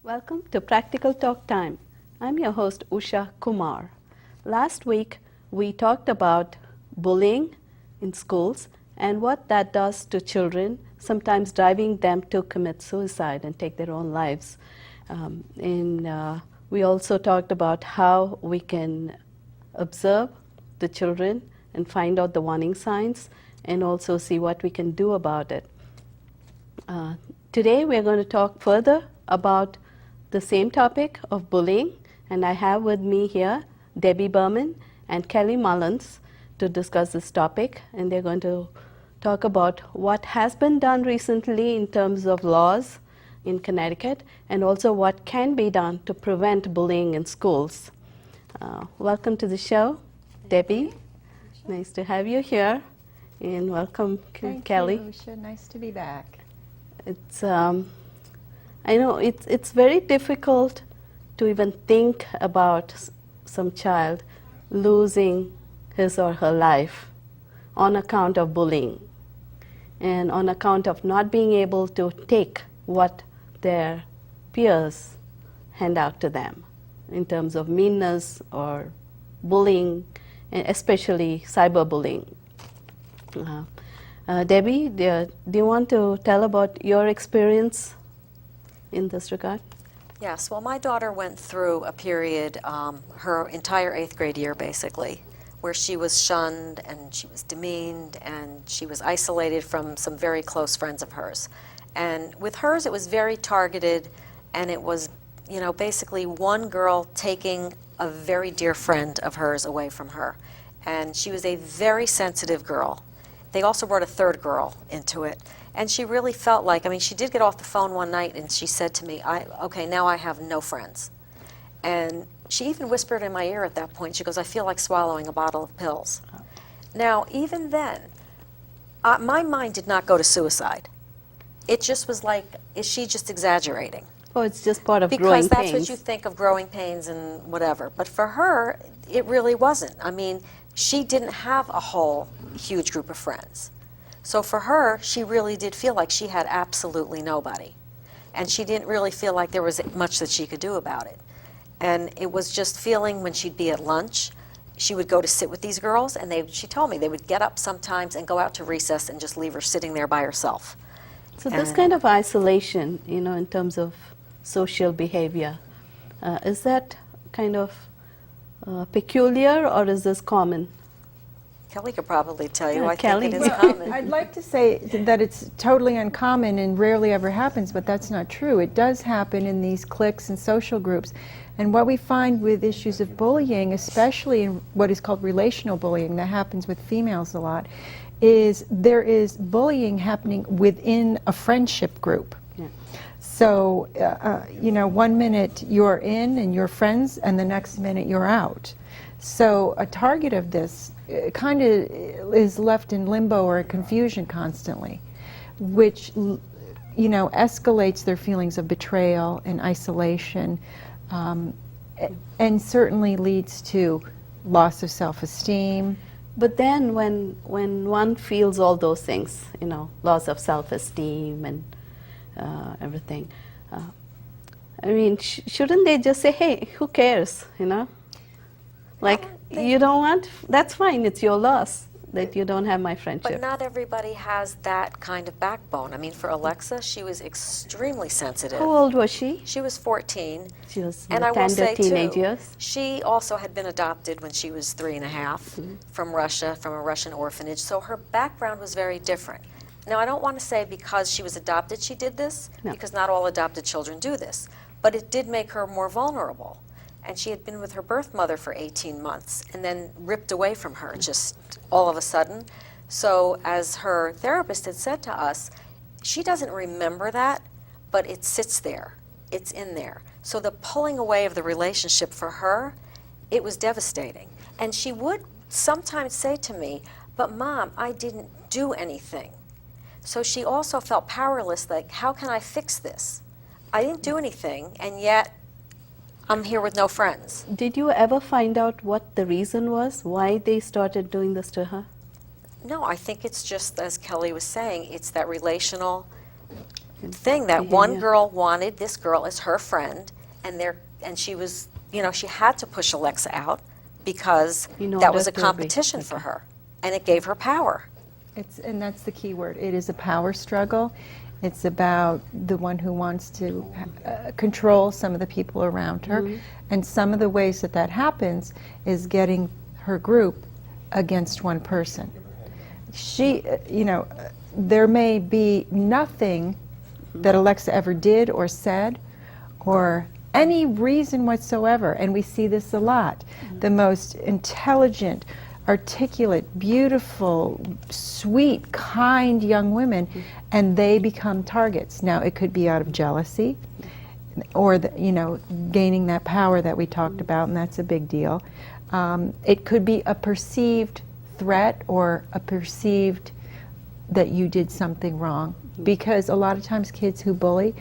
Welcome to Practical Talk Time. I'm your host Usha Kumar. Last week we talked about bullying in schools and what that does to children, sometimes driving them to commit suicide and take their own lives. We also talked about how we can observe the children and find out the warning signs and also see what we can do about it. Today we're going to talk further about the same topic of bullying, and I have with me here Debbie Berman and Kelly Mullins to discuss this topic, and they're going to talk about what has been done recently in terms of laws in Connecticut and also what can be done to prevent bullying in schools. Welcome to the show, Debbie. Nice to have you here, and welcome, Kelly. Thank you, Usha. Nice to be back. It's I know it's very difficult to even think about some child losing his or her life on account of bullying and on account of not being able to take what their peers hand out to them in terms of meanness or bullying, especially cyberbullying. Debbie, do you want to tell about your experience in this regard? Yes, well, my daughter went through a period, her entire 8th grade year basically, where she was shunned and she was demeaned and she was isolated from some very close friends of hers. And with hers, it was very targeted, and it was, you know, basically one girl taking a very dear friend of hers away from her. And she was a very sensitive girl. They also brought a third girl into it. And she really felt like, I mean, she did get off the phone one night and she said to me, okay, now I have no friends. And she even whispered in my ear at that point, she goes, I feel like swallowing a bottle of pills. Now, even then, my mind did not go to suicide. It just was like, is she just exaggerating? Oh, it's just part of growing pains. Because that's what you think of growing pains and whatever. But for her, it really wasn't. I mean, she didn't have a whole huge group of friends. So for her, she really did feel like she had absolutely nobody. And she didn't really feel like there was much that she could do about it. And it was just feeling when she'd be at lunch, she would go to sit with these girls, and she told me they would get up sometimes and go out to recess and just leave her sitting there by herself. So this kind of isolation, you know, in terms of social behavior, is that kind of peculiar, or is this common? Kelly could probably tell you. Yeah, I Kelly. think it is common. I'd like to say that it's totally uncommon and rarely ever happens, but that's not true. It does happen in these cliques and social groups. And what we find with issues of bullying, especially in what is called relational bullying, that happens with females a lot, is there is bullying happening within a friendship group. Yeah. So, you know, one minute you're in and you're friends, and the next minute you're out. So a target of this kind of is left in limbo or confusion constantly, which, you know, escalates their feelings of betrayal and isolation, and certainly leads to loss of self-esteem. But then when one feels all those things, you know, loss of self-esteem and everything, I mean, shouldn't they just say, hey, who cares, you know? Like, you don't want, that's fine, it's your loss that you don't have my friendship. But not everybody has that kind of backbone. I mean, for Alexa, she was extremely sensitive. How old was she? She was 14. She was And I will tender say, teenage too, years. she also had been adopted when she was 3.5 from Russia, from a Russian orphanage. So her background was very different. Now, I don't want to say because she was adopted she did this, No. because not all adopted children do this. But it did make her more vulnerable. And she had been with her birth mother for 18 months and then ripped away from her just all of a sudden. So as her therapist had said to us, she doesn't remember that, but it sits there. It's in there. So the pulling away of the relationship for her, it was devastating. And she would sometimes say to me, but Mom, I didn't do anything. So she also felt powerless, like, how can I fix this? I didn't do anything, and yet I'm here with no friends. Did you ever find out what the reason was, why they started doing this to her? No, I think it's just, as Kelly was saying, it's that relational thing that one behavior. girl wanted this girl as her friend, and she was, she had to push Alexa out because In that order was a to be- competition for her, and it gave her power. And that's the key word. It is a power struggle. It's about the one who wants to control some of the people around her. And some of the ways that that happens is getting her group against one person. She, there may be nothing that Alexa ever did or said or any reason whatsoever, and we see this a lot. The most intelligent, articulate, beautiful, sweet, kind young women, and they become targets. Now, it could be out of jealousy or, gaining that power that we talked about, and that's a big deal. It could be a perceived threat or a perceived that you did something wrong. Because a lot of times kids who bully,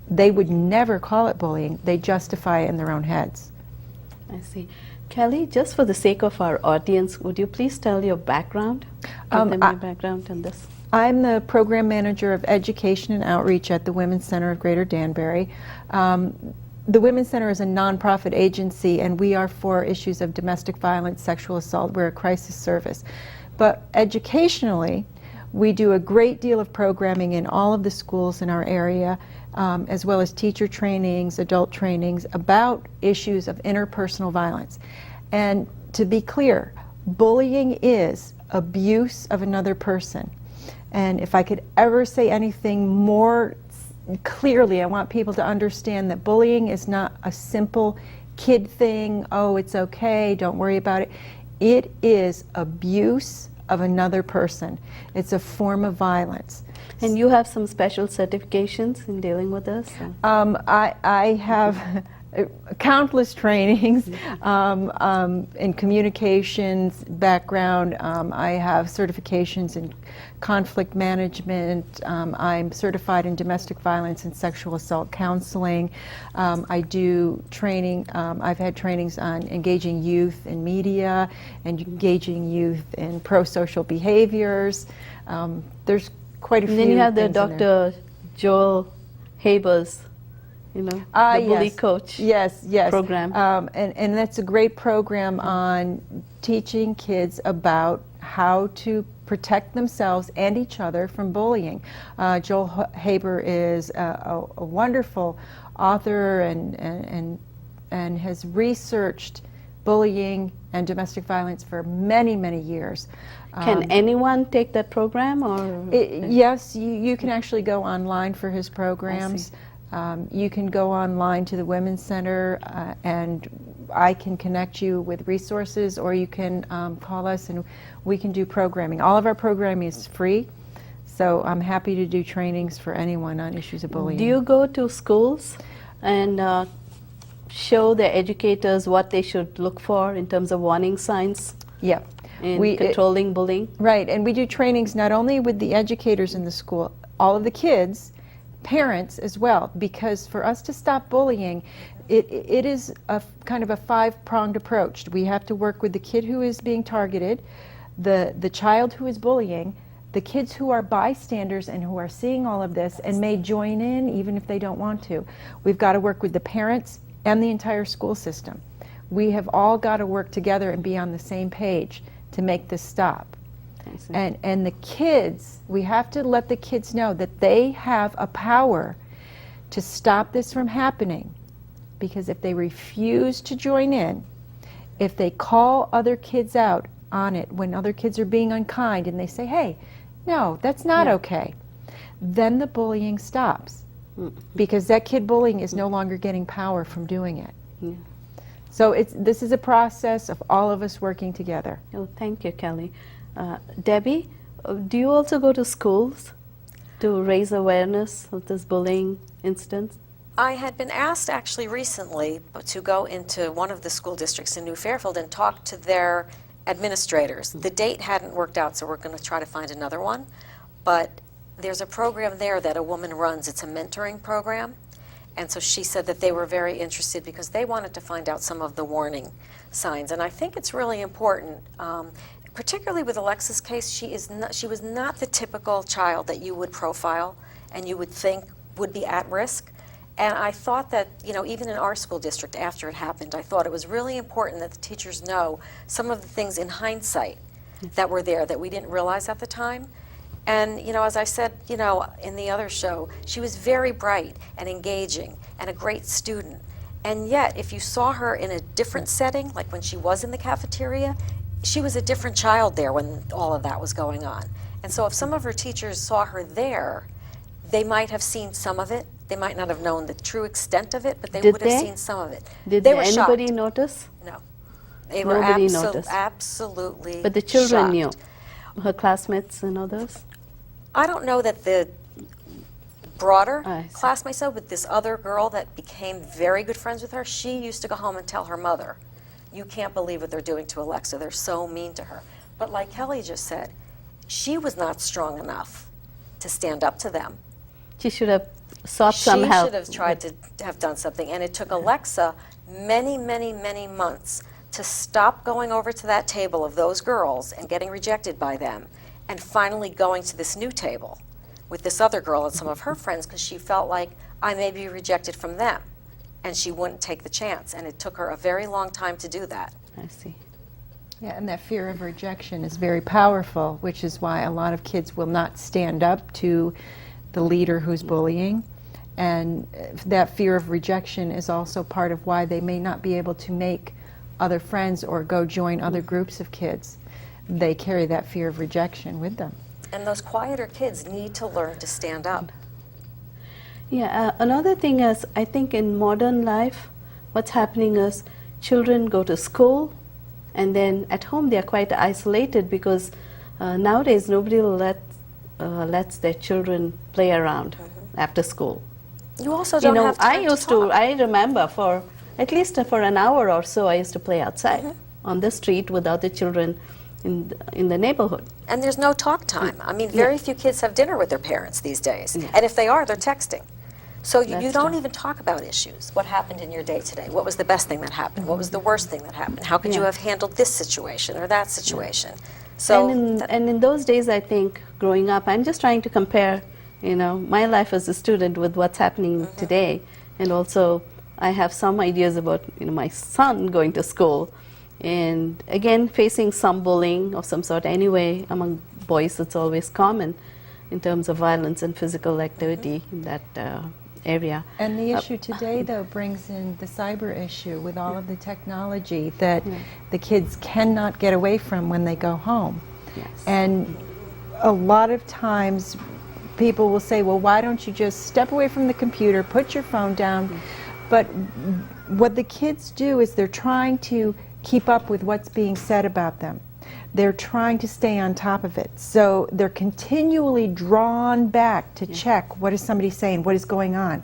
they would never call it bullying. They justify it in their own heads. I see. Kelly, just for the sake of our audience, would you please tell your background? Give them your background on this. I'm the program manager of education and outreach at the Women's Center of Greater Danbury. The Women's Center is a nonprofit agency, and we are for issues of domestic violence, sexual assault. We're a crisis service. But educationally, we do a great deal of programming in all of the schools in our area, as well as teacher trainings, adult trainings about issues of interpersonal violence. And to be clear, bullying is abuse of another person. And if I could ever say anything more clearly, I want people to understand that bullying is not a simple kid thing, oh, it's okay, don't worry about it. It is abuse of another person. It's a form of violence. And you have some special certifications in dealing with this? I have countless trainings in communications background. I have certifications in conflict management. I'm certified in domestic violence and sexual assault counseling. I do training. I've had trainings on engaging youth in media and engaging youth in pro-social behaviors. There's quite a few. And then you have the things in there. Dr. Joel Haber's, the bully coach program. And that's a great program on teaching kids about how to protect themselves and each other from bullying. Joel Haber is a wonderful author and has researched bullying and domestic violence for many, many years. Can anyone take that program? Or yes, you can actually go online for his programs. You can go online to the Women's Center and I can connect you with resources, or you can call us and we can do programming. All of our programming is free, so I'm happy to do trainings for anyone on issues of bullying. Do you go to schools and show the educators what they should look for in terms of warning signs Yeah. in controlling bullying? Right, and we do trainings not only with the educators in the school, all of the kids, parents as well, because for us to stop bullying, it is a kind of a five-pronged approach. We have to work with the kid who is being targeted, the child who is bullying, the kids who are bystanders and who are seeing all of this and may join in even if they don't want to. We've got to work with the parents and the entire school system. We have all got to work together and be on the same page to make this stop. And the kids, we have to let the kids know that they have a power to stop this from happening. Because if they refuse to join in, if they call other kids out on it when other kids are being unkind and they say, hey, no, that's not okay, then the bullying stops. Because that kid bullying is no longer getting power from doing it. So this is a process of all of us working together. Oh, thank you, Kelly. Debbie, do you also go to schools to raise awareness of this bullying instance? I had been asked actually recently to go into one of the school districts in New Fairfield and talk to their administrators. The date hadn't worked out, so we're going to try to find another one. But there's a program there that a woman runs. It's a mentoring program. And so she said that they were very interested because they wanted to find out some of the warning signs. And I think it's really important, particularly with Alexa's case. She was not the typical child that you would profile and you would think would be at risk. And I thought that, you know, even in our school district after it happened, I thought it was really important that the teachers know some of the things in hindsight that were there that we didn't realize at the time. And, you know, as I said, you know, in the other show, she was very bright and engaging and a great student. And yet, if you saw her in a different setting, like when she was in the cafeteria, she was a different child there when all of that was going on. And so if some of her teachers saw her there, they might have seen some of it. They might not have known the true extent of it, but they would have seen some of it. Did they were anybody shocked. notice? No. They were Nobody noticed. absolutely But the children shocked. knew, her classmates and others? I don't know that the broader I see. classmates know, but this other girl that became very good friends with her, she used to go home and tell her mother, you can't believe what they're doing to Alexa. They're so mean to her. But like Kelly just said, she was not strong enough to stand up to them. She should have sought some She help. should have tried to have done something. And it took Alexa many, many, many months to stop going over to that table of those girls and getting rejected by them, and finally going to this new table with this other girl and some of her friends, because she felt like, I may be rejected from them. And she wouldn't take the chance. And it took her a very long time to do that. I see. Yeah, and that fear of rejection is very powerful, which is why a lot of kids will not stand up to the leader who's bullying. And that fear of rejection is also part of why they may not be able to make other friends or go join other groups of kids. They carry that fear of rejection with them. And those quieter kids need to learn to stand up. Yeah, another thing is, I think in modern life, what's happening is children go to school and then at home they are quite isolated because nowadays nobody lets their children play around after school. You also don't have time I remember for at least for an hour or so I used to play outside on the street with other children in the neighborhood. And there's no talk time. I mean, very few kids have dinner with their parents these days. And if they are, they're texting. So you That's don't true. even talk about issues. What happened in your day today? What was the best thing that happened? What was the worst thing that happened? How could you Yeah. have handled this situation or that situation? So And in those days, I think, growing up, I'm just trying to compare, you know, my life as a student with what's happening today. And also, I have some ideas about, you know, my son going to school. And again, facing some bullying of some sort anyway. Among boys, it's always common in terms of violence and physical activity in that area. And the issue today, though, brings in the cyber issue with all of the technology that the kids cannot get away from when they go home. Yes. And a lot of times people will say, well, why don't you just step away from the computer, put your phone down? But what the kids do is they're trying to keep up with what's being said about them. They're trying to stay on top of it. So they're continually drawn back to check what is somebody saying, what is going on.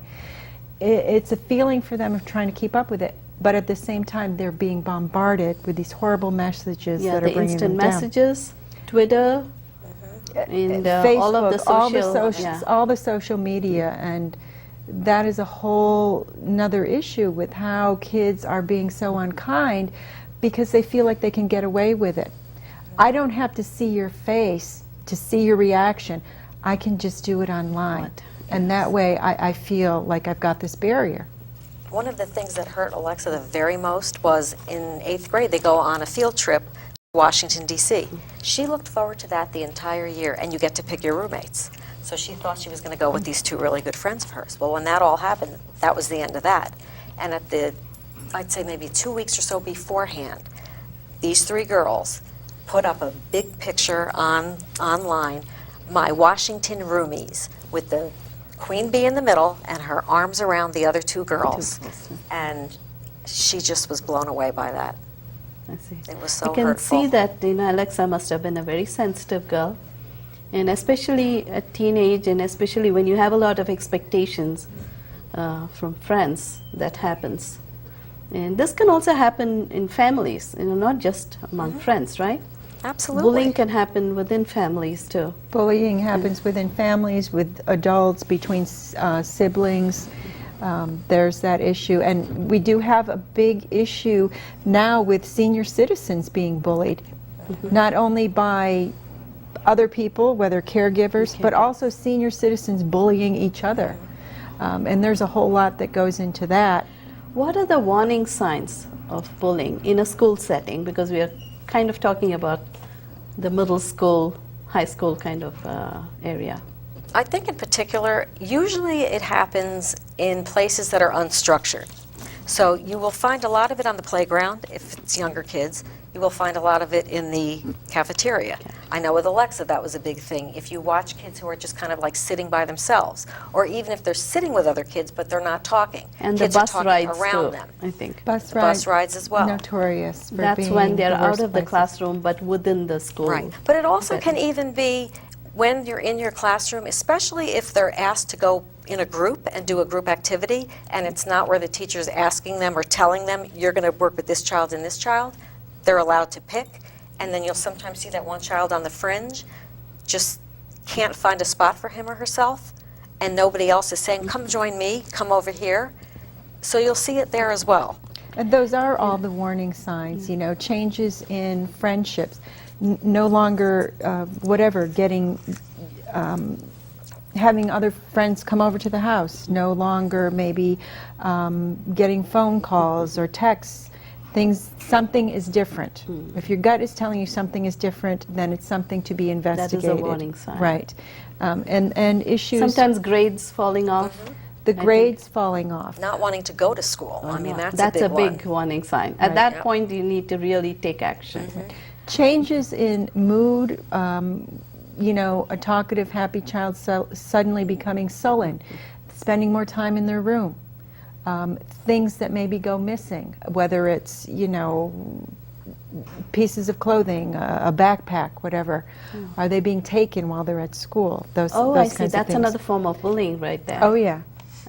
It's a feeling for them of trying to keep up with it. But at the same time, they're being bombarded with these horrible messages that are the bringing instant them down. messages, Twitter, and Facebook, all of the social, all the social media, and that is a whole another issue with how kids are being so unkind because they feel like they can get away with it. I don't have to see your face to see your reaction. I can just do it online. And that way I feel like I've got this barrier. one of the things that hurt Alexa the very most was in 8th grade, they go on a field trip to Washington, D.C. She looked forward to that the entire year, and you get to pick your roommates. So she thought she was going to go with these two really good friends of hers. Well, when that all happened, that was the end of that. And at the, I'd say maybe 2 weeks or so beforehand, these three girls put up a big picture online, my Washington roomies, with the queen bee in the middle and her arms around the other two girls. And she just was blown away by that. I see. It was so I can hurtful. see that, Alexa must have been a very sensitive girl. And especially at teenage, and especially when you have a lot of expectations from friends, that happens. And this can also happen in families, not just among friends, right? Absolutely. Bullying can happen within families too. Bullying happens within families, with adults, between siblings. There's that issue. And we do have a big issue now with senior citizens being bullied, not only by other people, whether caregivers, but also senior citizens bullying each other. And there's a whole lot that goes into that. What are the warning signs of bullying in a school setting? Because we are kind of talking about the middle school, high school kind of area. I think in particular, usually it happens in places that are unstructured. So you will find a lot of it on the playground if it's younger kids. You will find a lot of it in the cafeteria. I know with Alexa that was a big thing. If you watch kids who are just kind of like sitting by themselves, or even if they're sitting with other kids but they're not talking, And kids the are bus talking rides around too, them. I think. Bus Bus rides as well. Notorious for That's being when they're the out worst of the places. classroom, but within the school. Right. But it also can setting. even be when you're in your classroom, especially if they're asked to go in a group and do a group activity, and it's not where the teacher's asking them or telling them, you're going to work with this child and this child. They're allowed to pick, and then you'll sometimes see that one child on the fringe just can't find a spot for him or herself, and nobody else is saying, come join me, come over here. So you'll see it there as well. And those are all the warning signs, you know, changes in friendships, no longer, getting, having other friends come over to the house, no longer maybe getting phone calls or texts. Something is different. If your gut is telling you something is different, then it's something to be investigated. warning sign. Right. And issues. Sometimes grades falling off. the grades falling off. Not wanting to go to school. I mean, No, that's a a big big one. warning sign. At Right. that Yeah. point, you need to really take action. Changes in mood, a talkative, happy child suddenly becoming sullen, spending more time in their room, things that maybe go missing, whether it's, pieces of clothing, a backpack, whatever. Are they being taken while they're at school? Those Oh, I see. kinds of That's things. another form of bullying right there. Oh, yeah.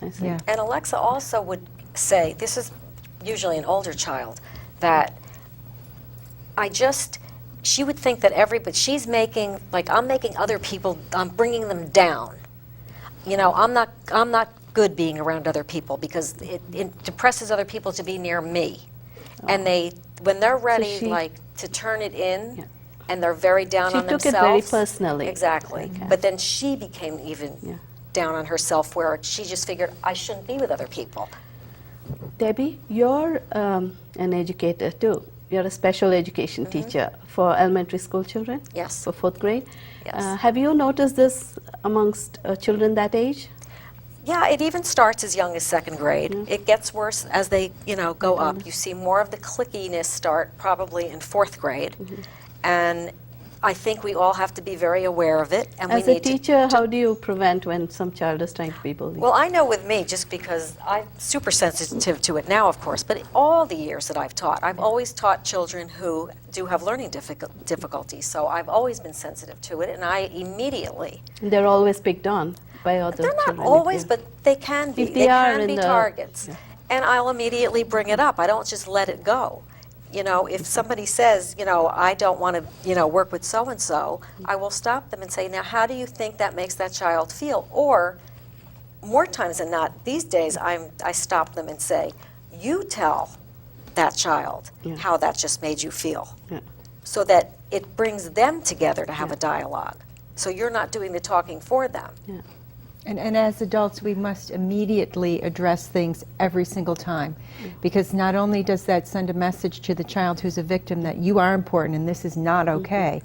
I see. Yeah. And Alexa also would say, this is usually an older child, that she would think that she's making, like, I'm making other people, I'm bringing them down. I'm not good being around other people because it depresses other people to be near me. And when they're ready, she- to turn it in, Yeah. and they're very down She on took themselves. it very personally. Exactly. Okay. But then she became even Yeah. down on herself, where she just figured, I shouldn't be with other people. Debbie, you're an educator too. You're a special education teacher for elementary school children? Yes. For 4th grade? Yes. Have you noticed this amongst children that age? Yeah, it even starts as young as 2nd grade. It gets worse as they, go up. You see more of the clickiness start probably in 4th grade. And I think we all have to be very aware of it. And As we a need teacher, how do you prevent when some child is trying to be bullied? Well, I know with me, just because I'm super sensitive to it now, of course, but all the years that I've taught, I've always taught children who do have learning difficulties. So I've always been sensitive to it, and I immediately. They're always picked on by other They're not children. always, but they can be. If they are can in be the- targets. And I'll immediately bring it up. I don't just let it go. If somebody says, I don't want to, work with so-and-so, I will stop them and say, now, how do you think that makes that child feel? Or, more times than not, these days, I stop them and say, you tell that child how that just made you feel. Yeah. So that it brings them together to have a dialogue. So you're not doing the talking for them. Yeah. And as adults, we must immediately address things every single time, because not only does that send a message to the child who's a victim that you are important and this is not okay,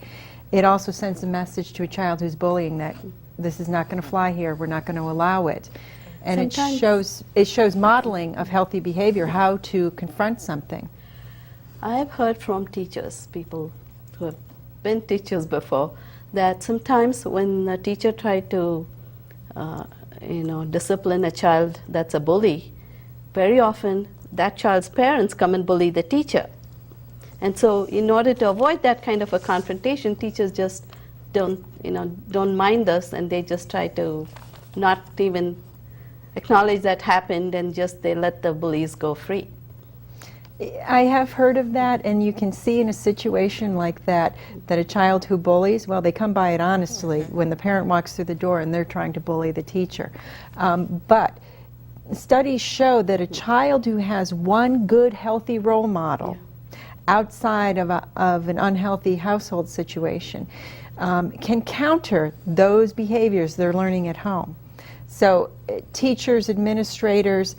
it also sends a message to a child who's bullying that this is not going to fly here, we're not going to allow it. And Sometimes- it shows modeling of healthy behavior, how to confront something. I have heard from teachers, people who have been teachers before, that sometimes when a teacher tried to discipline a child that's a bully, very often that child's parents come and bully the teacher. And so in order to avoid that kind of a confrontation, teachers just don't mind this, and they just try to not even acknowledge that happened, and just they let the bullies go free. I have heard of that, and you can see in a situation like that a child who bullies, well, they come by it honestly when the parent walks through the door and they're trying to bully the teacher. But studies show that a child who has one good, healthy role model outside of an unhealthy household situation can counter those behaviors they're learning at home. So teachers, administrators,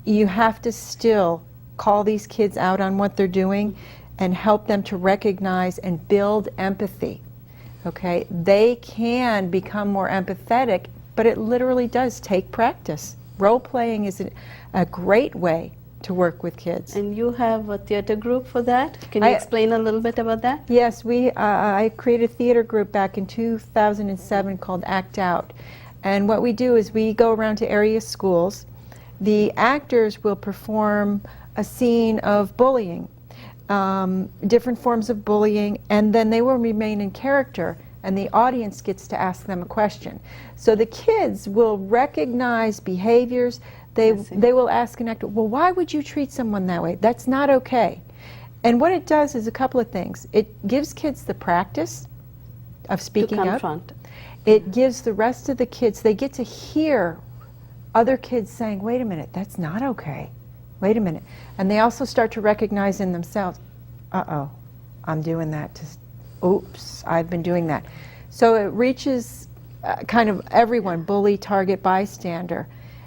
you have to still call these kids out on what they're doing and help them to recognize and build empathy. Okay, they can become more empathetic, but it literally does take practice. Role playing is a great way to work with kids. And you have a theater group for that? Can you explain a little bit about that? Yes, I created a theater group back in 2007 called Act Out. And what we do is we go around to area schools. The actors will perform a scene of bullying, different forms of bullying, and then they will remain in character, and the audience gets to ask them a question. So the kids will recognize behaviors. They will ask an actor, well, why would you treat someone that way? That's not okay. And what it does is a couple of things. It gives kids the practice of speaking to up. confront. It gives the rest of the kids, they get to hear other kids saying, wait a minute, that's not okay. Wait a minute. And they also start to recognize in themselves, uh-oh, I'm doing that. Oops, I've been doing that. So it reaches kind of everyone, bully, target, bystander,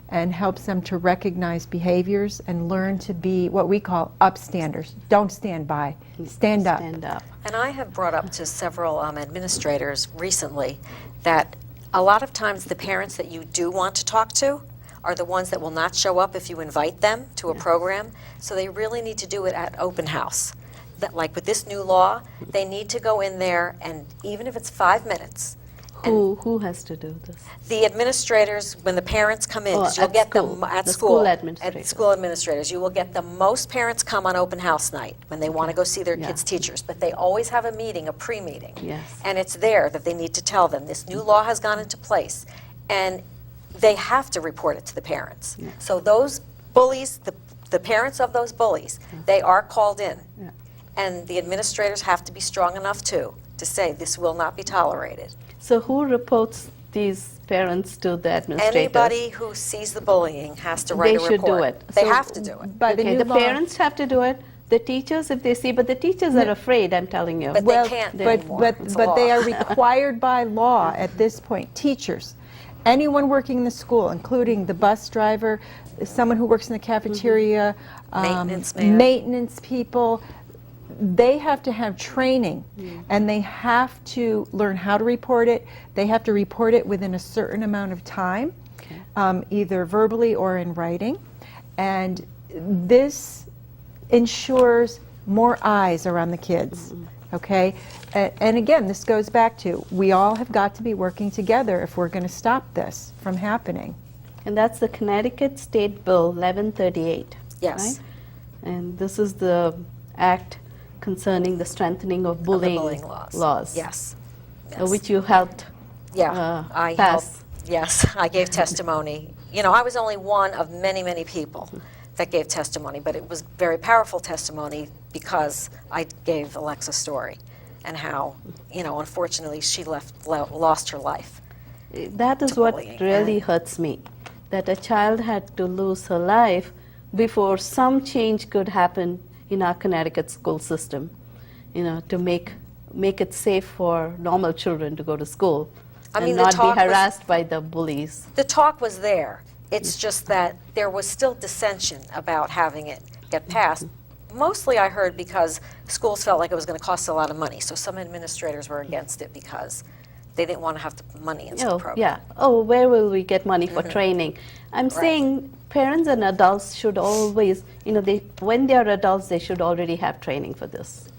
and helps them to recognize behaviors and learn to be what we call upstanders. Don't stand by, stand up. Stand up. And I have brought up to several administrators recently that a lot of times the parents that you do want to talk to are the ones that will not show up if you invite them to a program. So they really need to do it at open house. That, like with this new law, they need to go in there, and even if it's 5 minutes. Who has to do this? The administrators, when the parents come in, 'cause you'll at get school. them at The school. school administrators. At school administrators, you will get the most parents come on open house night when they want to go see their kids' teachers. But they always have a meeting, a pre-meeting. Yes. And it's there that they need to tell them, this new law has gone into place. And they have to report it to the parents. Yeah. So those bullies, the parents of those bullies, they are called in. Yeah. And the administrators have to be strong enough too, to say this will not be tolerated. So who reports these parents to the administrators? Anybody who sees the bullying has to write They a should report. do it. They So have to do it. By the Okay, new the law, parents have to do it. The teachers, if they see, but the teachers are afraid, I'm telling you. But they can't anymore. It's a but they law. are required by law at this point. Teachers, anyone working in the school, including the bus driver, someone who works in the cafeteria, Maintenance man. maintenance people, they have to have training, and they have to learn how to report it. They have to report it within a certain amount of time, either verbally or in writing. And this ensures more eyes around the kids, okay? And again, this goes back to, we all have got to be working together if we're going to stop this from happening. And that's the Connecticut State Bill 1138. Yes. Right? And this is the act concerning the strengthening of Of the bullying, bullying laws. Yes. Yes. which you helped Yeah, I pass. helped. Yes, I gave testimony. You know, I was only one of many, many people that gave testimony, but it was very powerful testimony because I gave Alexa's story and how, you know, unfortunately she lost her life. That is to what bullying. really hurts me, that a child had to lose her life before some change could happen in our Connecticut school system, you know, to make it safe for normal children to go to school I mean, and the not be talk was- harassed by the bullies. The talk was there. It's just that there was still dissension about having it get passed. Mostly I heard because schools felt like it was going to cost a lot of money. So some administrators were against it because they didn't want to have to put money into the Oh, program. yeah. Oh, where will we get money for training? I'm saying parents and adults should always, you know, when they are adults, they should already have training for this.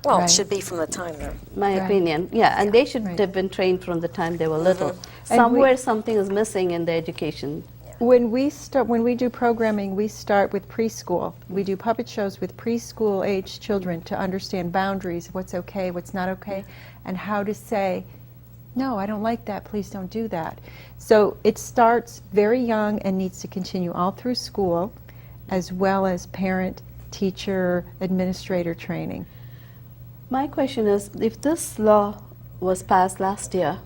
Well, Right. it should be from the time they're My Right. opinion, yeah, and they should Right. have been trained from the time they were little. And Somewhere something is missing in the education. When we do programming, we start with preschool. We do puppet shows with preschool age children to understand boundaries, what's okay, what's not okay, and how to say, no, I don't like that, please don't do that. So it starts very young and needs to continue all through school, as well as parent, teacher, administrator training. My question is, if this law was passed last year,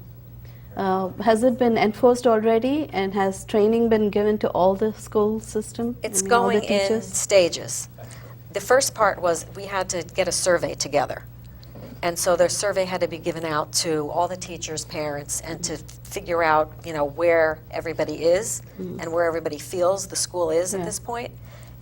has it been enforced already, and has training been given to all the school system? It's I mean, all the going in teachers? stages. The first part was we had to get a survey together And so their survey had to be given out to all the teachers, parents, and to figure out, where everybody is and where everybody feels the school is at this point.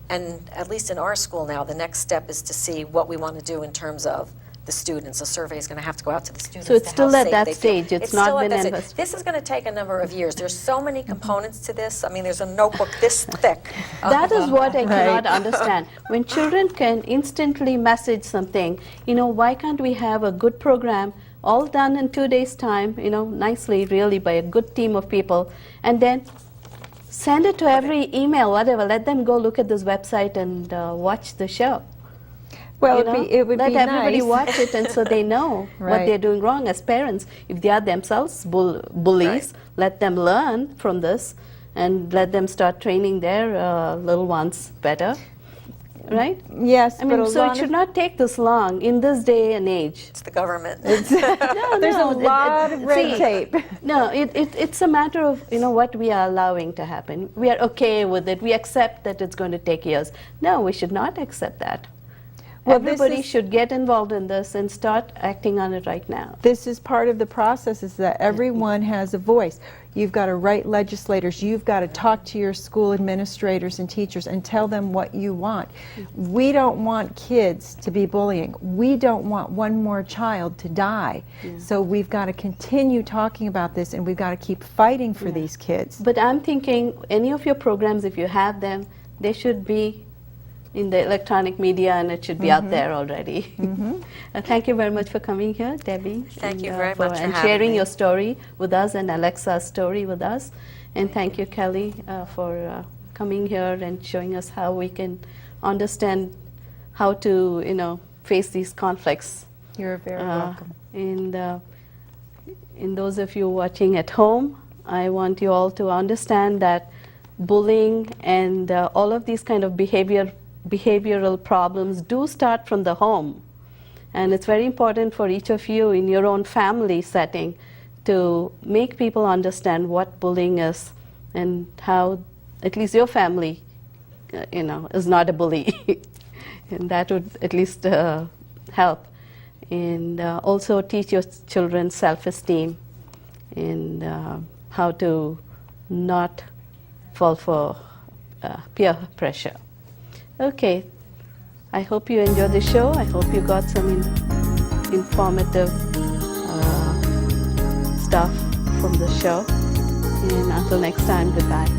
And at least in our school now, the next step is to see what we want to do in terms of the students. A survey is going to have to go out to the students. So it's to still how at safe that they feel. stage. It's not still at been that stage. invest- This is going to take a number of years. There's so many components to this. I mean, there's a notebook this thick. That is what I cannot Right. understand. When children can instantly message something, why can't we have a good program all done in 2 days' time, nicely, really, by a good team of people, and then send it to every email, whatever. Let them go look at this website and watch the show. Well, You know? it would Let be everybody nice. watch it, and so they know what Right. they're doing wrong as parents. If they are themselves bullies, let them learn from this and let them start training their little ones better, right? Yes, I mean, but so it should not take this long in this day and age. It's the government. there's no, a lot of red see, tape. No, it's a matter of what we are allowing to happen. We are okay with it. We accept that it's going to take years. No, we should not accept that. Well, this Everybody is- should get involved in this and start acting on it right now. This is part of the process, is that everyone has a voice. You've got to write legislators, you've got to talk to your school administrators and teachers and tell them what you want. We don't want kids to be bullying. We don't want one more child to die. So we've got to continue talking about this, and we've got to keep fighting for these kids. But I'm thinking any of your programs, if you have them, they should be in the electronic media, and it should be out there already. Thank you very much for coming here, Debbie. Thank you and, very much for and having sharing me. your story with us and Alexa's story with us. And thank you, Kelly, for coming here and showing us how we can understand how to, face these conflicts. You're very welcome. And in those of you watching at home, I want you all to understand that bullying and all of these kind of behavioral problems do start from the home. And it's very important for each of you in your own family setting to make people understand what bullying is and how at least your family, is not a bully. And that would at least help. And also teach your children self-esteem and how to not fall for peer pressure. Okay, I hope you enjoyed the show. I hope you got some informative stuff from the show. And until next time, goodbye.